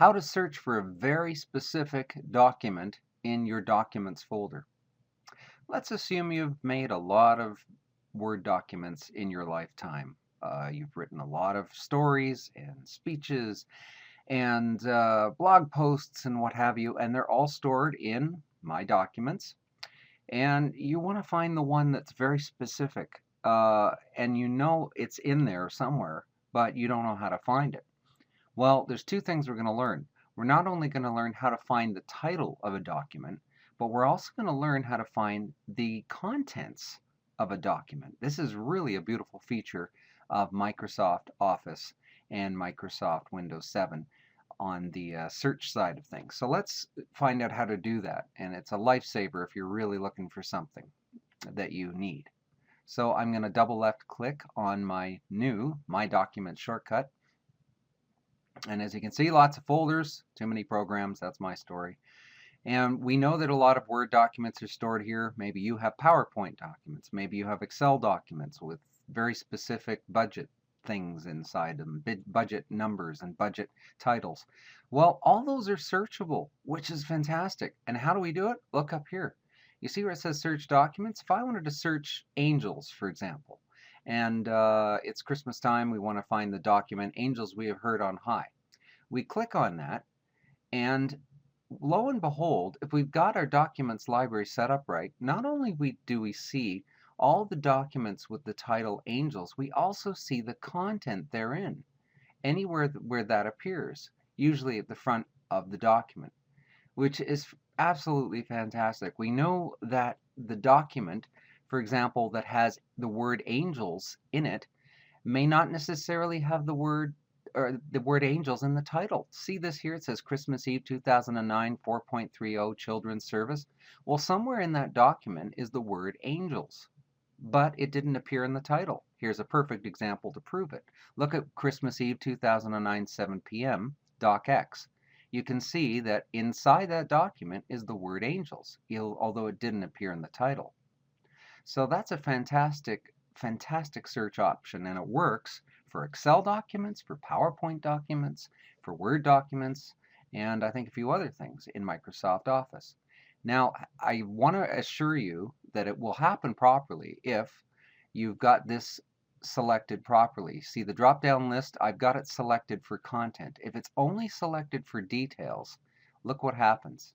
How to search for a very specific document in your documents folder. Let's assume you've made a lot of Word documents in your lifetime. You've written a lot of stories and speeches and blog posts and what have you, and they're all stored in My Documents. And you want to find the one that's very specific, and you know it's in there somewhere, but you don't know how to find it. Well, there's two things we're going to learn. We're not only going to learn how to find the title of a document, but we're also going to learn how to find the contents of a document. This is really a beautiful feature of Microsoft Office and Microsoft Windows 7 on the search side of things. So let's find out how to do that. And it's a lifesaver if you're really looking for something that you need. So I'm going to double left click on my new My Documents shortcut. And as you can see, lots of folders, too many programs, that's my story. And we know that a lot of Word documents are stored here. Maybe you have PowerPoint documents. Maybe you have Excel documents with very specific budget things inside them, budget numbers and budget titles. Well, all those are searchable, which is fantastic. And how do we do it? Look up here. You see where it says search documents? If I wanted to search angels, for example, and it's Christmas time, we want to find the document Angels We Have Heard on High. We click on that, and lo and behold, if we've got our documents library set up right, not only do we see all the documents with the title Angels, we also see the content therein, anywhere where that appears, usually at the front of the document, which is absolutely fantastic. We know that the document, for example, that has the word angels in it, may not necessarily have the word angels in the title. See this here? It says Christmas Eve 2009 4.30 Children's Service. Well, somewhere in that document is the word angels, but it didn't appear in the title. Here's a perfect example to prove it. Look at Christmas Eve 2009 7 p.m. docx. You can see that inside that document is the word angels, although it didn't appear in the title. So that's a fantastic search option, and it works for Excel documents, for PowerPoint documents, for Word documents, and I think a few other things in Microsoft Office. Now, I want to assure you that it will happen properly if you've got this selected properly. See the drop-down list, I've got it selected for content. If it's only selected for details, look what happens.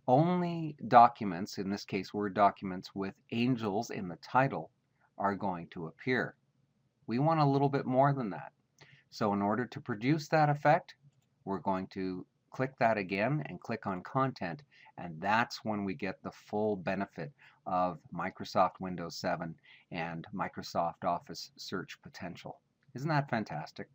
Only documents, in this case Word documents with angels in the title, are going to appear. We want a little bit more than that. So in order to produce that effect, we're going to click that again and click on content, and that's when we get the full benefit of Microsoft Windows 7 and Microsoft Office search potential. Isn't that fantastic?